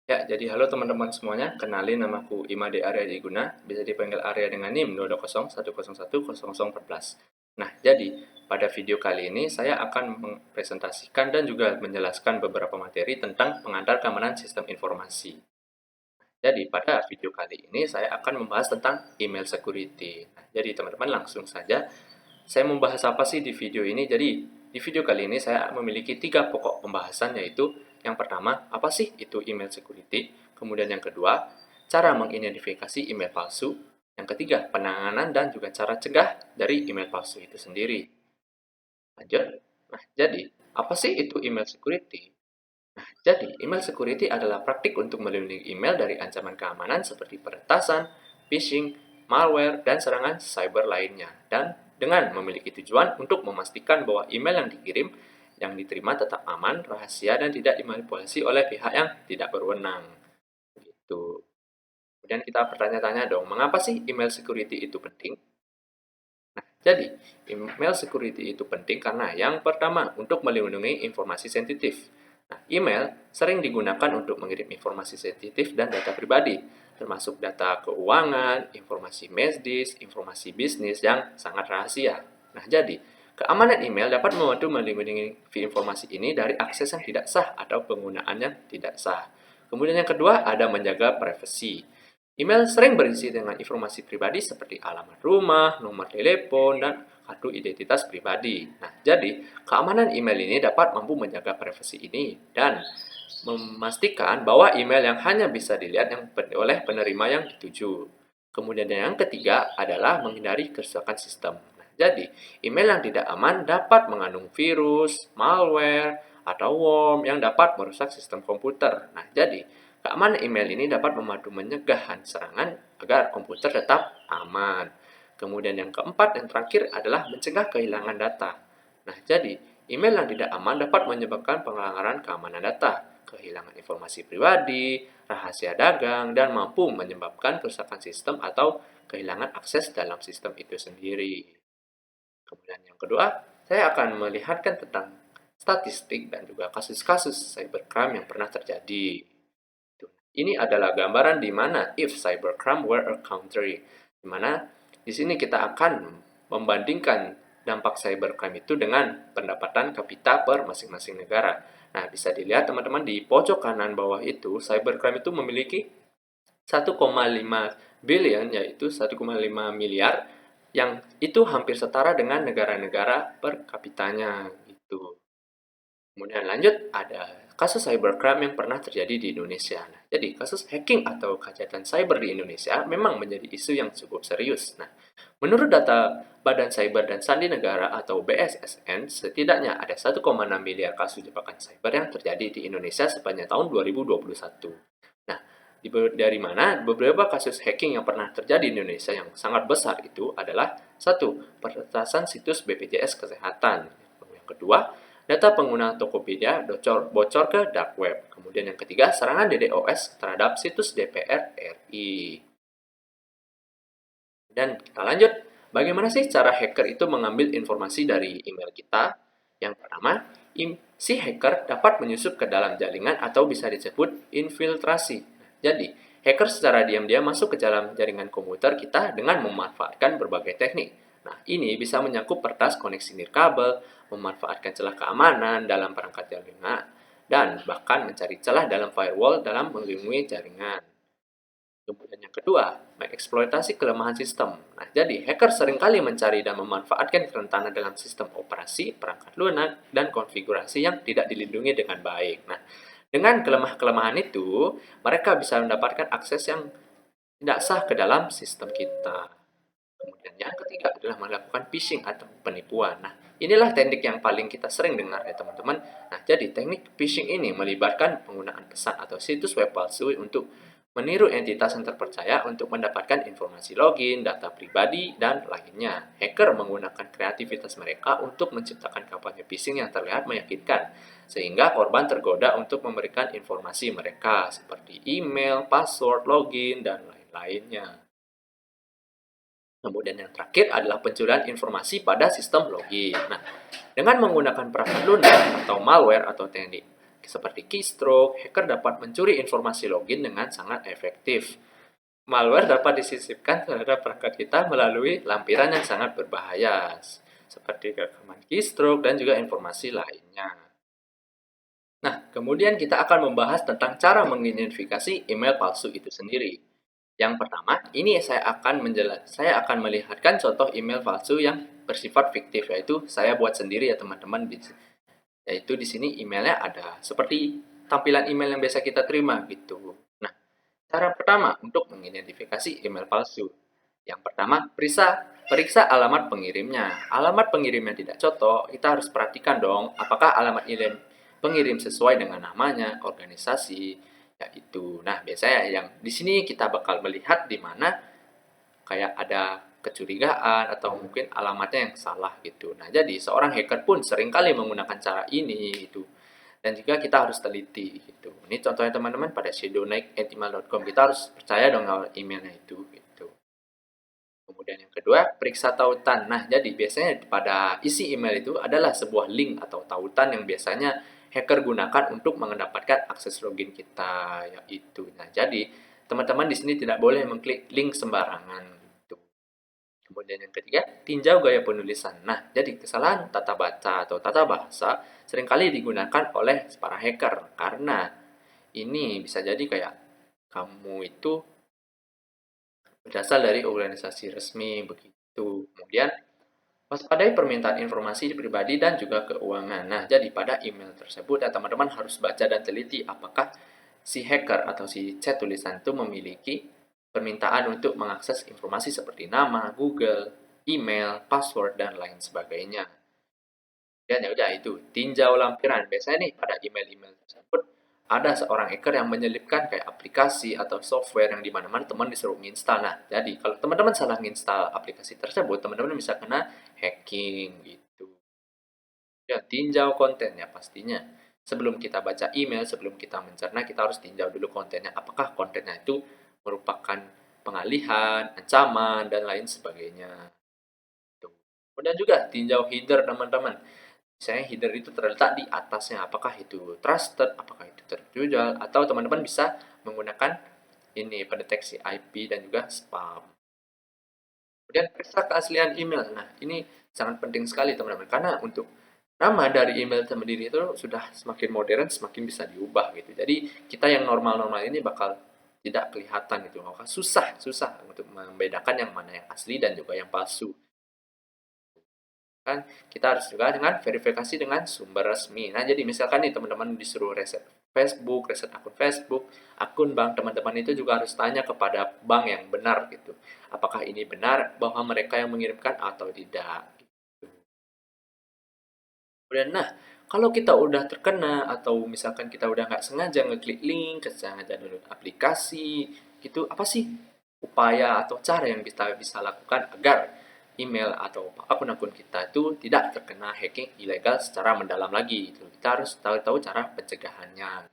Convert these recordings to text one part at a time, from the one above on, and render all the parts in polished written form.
Ya, jadi halo teman-teman semuanya, kenalin namaku Imade Arya Diguna, bisa dipanggil Arya dengan NIM 22010010014. Nah, jadi pada video kali ini saya akan mempresentasikan dan juga menjelaskan beberapa materi tentang pengantar keamanan sistem informasi. Jadi pada video kali ini saya akan membahas tentang email security. Nah, jadi teman-teman langsung saja saya membahas apa sih di video ini? Jadi, di video kali ini saya memiliki 3 pokok pembahasan, yaitu yang pertama, apa sih itu email security? Kemudian yang kedua, cara mengidentifikasi email palsu. Yang ketiga, penanganan dan juga cara cegah dari email palsu itu sendiri. Lanjut. Nah, jadi, apa sih itu email security? Jadi, email security adalah praktik untuk melindungi email dari ancaman keamanan seperti peretasan, phishing, malware, dan serangan cyber lainnya. Dan dengan memiliki tujuan untuk memastikan bahwa email yang dikirim yang diterima tetap aman, rahasia, dan tidak dimanipulasi oleh pihak yang tidak berwenang. Gitu. Kemudian kita bertanya-tanya dong, mengapa sih email security itu penting? Jadi, email security itu penting karena yang pertama, untuk melindungi informasi sensitif. Nah, email sering digunakan untuk mengirim informasi sensitif dan data pribadi, termasuk data keuangan, informasi medis, informasi bisnis yang sangat rahasia. Nah, jadi, keamanan email dapat membantu melindungi informasi ini dari akses yang tidak sah atau penggunaan yang tidak sah. Kemudian yang kedua, ada menjaga privasi. Email sering berisi dengan informasi pribadi seperti alamat rumah, nomor telepon, dan kartu identitas pribadi. Nah, jadi keamanan email ini dapat mampu menjaga privasi ini dan memastikan bahwa email yang hanya bisa dilihat oleh penerima yang dituju. Kemudian yang ketiga adalah menghindari kerusakan sistem. Nah, jadi, email yang tidak aman dapat mengandung virus, malware, atau worm yang dapat merusak sistem komputer. Nah, jadi keamanan email ini dapat membantu menyegah serangan agar komputer tetap aman. Kemudian yang keempat dan terakhir adalah mencegah kehilangan data. Nah, jadi email yang tidak aman dapat menyebabkan pelanggaran keamanan data, kehilangan informasi pribadi, rahasia dagang, dan mampu menyebabkan kerusakan sistem atau kehilangan akses dalam sistem itu sendiri. Kemudian yang kedua, saya akan melihatkan tentang statistik dan juga kasus-kasus cybercrime yang pernah terjadi. Ini adalah gambaran di mana if cybercrime were a country, di mana di sini kita akan membandingkan dampak cybercrime itu dengan pendapatan kapita per masing-masing negara. Nah, bisa dilihat teman-teman di pojok kanan bawah itu, cybercrime itu memiliki 1,5 billion, yaitu 1,5 miliar, yang itu hampir setara dengan negara-negara per kapitanya gitu. Kemudian lanjut, ada kasus cybercrime yang pernah terjadi di Indonesia. Nah, jadi kasus hacking atau kejahatan cyber di Indonesia memang menjadi isu yang cukup serius. Nah, menurut data Badan Cyber dan Sandi Negara atau BSSN, setidaknya ada 1,6 miliar kasus jebakan cyber yang terjadi di Indonesia sepanjang tahun 2021. Nah, dari mana beberapa kasus hacking yang pernah terjadi di Indonesia yang sangat besar itu adalah satu, peretasan situs BPJS Kesehatan. Yang kedua, data pengguna Tokopedia bocor ke dark web. Kemudian yang ketiga, serangan DDoS terhadap situs DPR RI. Dan kita lanjut, bagaimana sih cara hacker itu mengambil informasi dari email kita? Yang pertama, si hacker dapat menyusup ke dalam jaringan atau bisa disebut infiltrasi. Jadi, hacker secara diam-diam masuk ke dalam jaringan komputer kita dengan memanfaatkan berbagai teknik. Nah, ini bisa menyangkut peretas koneksi nirkabel, memanfaatkan celah keamanan dalam perangkat jaringan, dan bahkan mencari celah dalam firewall dalam melindungi jaringan. Kemudian yang kedua, mengeksploitasi kelemahan sistem. Nah, jadi hacker seringkali mencari dan memanfaatkan kerentanan dalam sistem operasi, perangkat lunak, dan konfigurasi yang tidak dilindungi dengan baik. Nah, dengan kelemahan itu, mereka bisa mendapatkan akses yang tidak sah ke dalam sistem kita. Kemudian yang ketiga adalah melakukan phishing atau penipuan. Nah, inilah teknik yang paling kita sering dengar ya teman-teman. Nah, jadi teknik phishing ini melibatkan penggunaan pesan atau situs web palsu untuk meniru entitas yang terpercaya untuk mendapatkan informasi login, data pribadi, dan lainnya. Hacker menggunakan kreativitas mereka untuk menciptakan kampanye phishing yang terlihat meyakinkan, sehingga korban tergoda untuk memberikan informasi mereka seperti email, password, login, dan lain-lainnya. Kemudian yang terakhir adalah pencurian informasi pada sistem login. Nah, dengan menggunakan perangkat lunak atau malware atau teknik seperti keystroke, hacker dapat mencuri informasi login dengan sangat efektif. Malware dapat disisipkan terhadap perangkat kita melalui lampiran yang sangat berbahaya, seperti rekaman keystroke dan juga informasi lainnya. Nah, kemudian kita akan membahas tentang cara mengidentifikasi email palsu itu sendiri. Yang pertama, ini saya akan melihatkan contoh email palsu yang bersifat fiktif, yaitu saya buat sendiri ya teman-teman. Yaitu di sini emailnya ada seperti tampilan email yang biasa kita terima gitu. Nah, cara pertama untuk mengidentifikasi email palsu. Yang pertama, periksa alamat pengirimnya. Alamat pengirimnya tidak cocok, kita harus perhatikan dong apakah alamat pengirim sesuai dengan namanya, organisasi, yaitu. Nah, biasanya yang di sini kita bakal melihat di mana kayak ada kecurigaan atau mungkin alamatnya yang salah gitu. Nah, jadi seorang hacker pun seringkali menggunakan cara ini gitu. Dan juga kita harus teliti gitu. Ini contohnya teman-teman pada shadow@email.com. Kita harus percaya dong emailnya itu gitu. Kemudian yang kedua, periksa tautan. Nah, jadi biasanya pada isi email itu adalah sebuah link atau tautan yang biasanya hacker gunakan untuk mendapatkan akses login kita, yaitu. Nah, jadi teman-teman di sini tidak boleh mengklik link sembarangan gitu. Kemudian yang ketiga, tinjau gaya penulisan. Nah, jadi kesalahan tata baca atau tata bahasa seringkali digunakan oleh para hacker karena ini bisa jadi kayak kamu itu berasal dari organisasi resmi begitu. Kemudian waspadai permintaan informasi pribadi dan juga keuangan. Nah, jadi pada email tersebut ya teman-teman harus baca dan teliti apakah si hacker atau si chat tulisan itu memiliki permintaan untuk mengakses informasi seperti nama, Google, email, password, dan lain sebagainya. Dan ya udah itu, tinjau lampiran. Biasanya nih pada email-email tersebut ada seorang hacker yang menyelipkan kayak aplikasi atau software yang dimana-mana teman disuruh nginstal. Nah, jadi kalau teman-teman salah nginstal aplikasi tersebut, teman-teman bisa kena hacking gitu. Ya, tinjau kontennya pastinya. Sebelum kita baca email, sebelum kita mencerna, kita harus tinjau dulu kontennya. Apakah kontennya itu merupakan pengalihan, ancaman, dan lain sebagainya. Tuh. Kemudian juga tinjau header teman-teman. Misalnya header itu terletak di atasnya, apakah itu trusted, apakah itu terjual, atau teman-teman bisa menggunakan ini pendeteksi IP dan juga spam. Kemudian periksa keaslian email. Nah, ini sangat penting sekali teman-teman, karena untuk nama dari email sendiri itu sudah semakin modern, semakin bisa diubah gitu. Jadi kita yang normal-normal ini bakal tidak kelihatan gitu, maka susah untuk membedakan yang mana yang asli dan juga yang palsu. Kan kita harus juga dengan verifikasi dengan sumber resmi. Nah, jadi misalkan nih teman-teman disuruh reset Facebook, reset akun bank, teman-teman itu juga harus tanya kepada bank yang benar gitu. Apakah ini benar bahwa mereka yang mengirimkan atau tidak. Gitu. Kemudian, nah, kalau kita udah terkena atau misalkan kita udah nggak sengaja ngeklik link, sengaja download aplikasi, gitu, apa sih upaya atau cara yang kita bisa lakukan agar email atau akun-akun kita itu tidak terkena hacking ilegal secara mendalam lagi gitu. Kita harus tahu cara pencegahannya.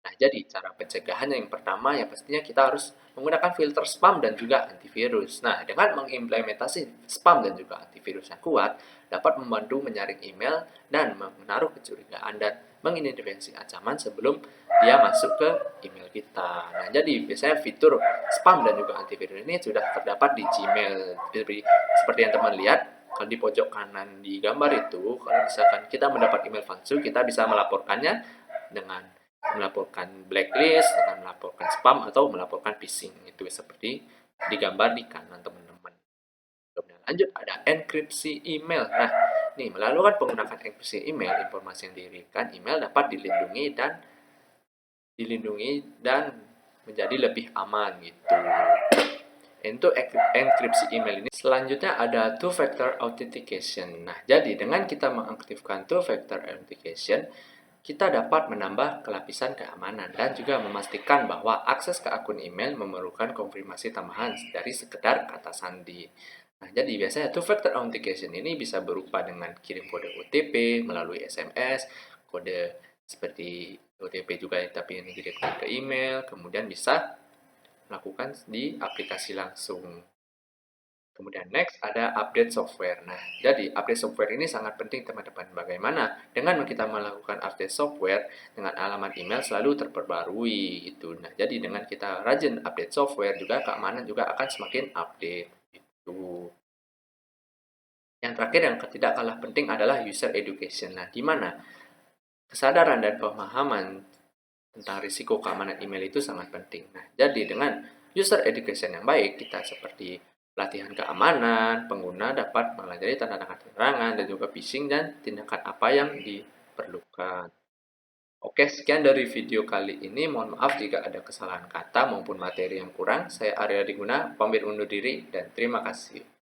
Nah, jadi cara pencegahannya yang pertama ya pastinya kita harus menggunakan filter spam dan juga antivirus. Nah, dengan mengimplementasi spam dan juga antivirus yang kuat, dapat membantu menyaring email dan menaruh kecurigaan dan mengidentifikasi ancaman sebelum dia masuk ke email kita. Nah, jadi biasanya fitur spam dan juga antivirus ini sudah terdapat di Gmail. Seperti yang teman lihat, kalau di pojok kanan di gambar itu, kalau misalkan kita mendapat email palsu, kita bisa melaporkannya dengan melaporkan blacklist, akan melaporkan spam atau melaporkan phishing. Itu seperti digambar di kanan teman-teman. Kemudian lanjut ada enkripsi email. Nah, nih melalui penggunaan enkripsi email, informasi yang diberikan email dapat dilindungi dan menjadi lebih aman gitu. Untuk enkripsi email ini selanjutnya ada two factor authentication. Nah, jadi dengan kita mengaktifkan two factor authentication, kita dapat menambah kelapisan keamanan dan juga memastikan bahwa akses ke akun email memerlukan konfirmasi tambahan dari sekedar kata sandi. Nah, jadi biasanya two-factor authentication ini bisa berupa dengan kirim kode OTP melalui SMS, kode seperti OTP juga tapi ini dikirimkan ke email, kemudian bisa melakukan di aplikasi langsung. Kemudian next ada update software. Nah, jadi update software ini sangat penting teman-teman. Bagaimana dengan kita melakukan update software dengan alamat email selalu terperbarui itu. Nah, jadi dengan kita rajin update software juga keamanan juga akan semakin update itu. Yang terakhir yang tidak kalah penting adalah user education. Nah, di mana kesadaran dan pemahaman tentang risiko keamanan email itu sangat penting. Nah, jadi dengan user education yang baik, kita seperti pelatihan keamanan, pengguna dapat mempelajari tanda-tanda keterangan dan juga phishing dan tindakan apa yang diperlukan. Oke, sekian dari video kali ini. Mohon maaf jika ada kesalahan kata maupun materi yang kurang. Saya Arya Diguna, pamit undur diri dan terima kasih.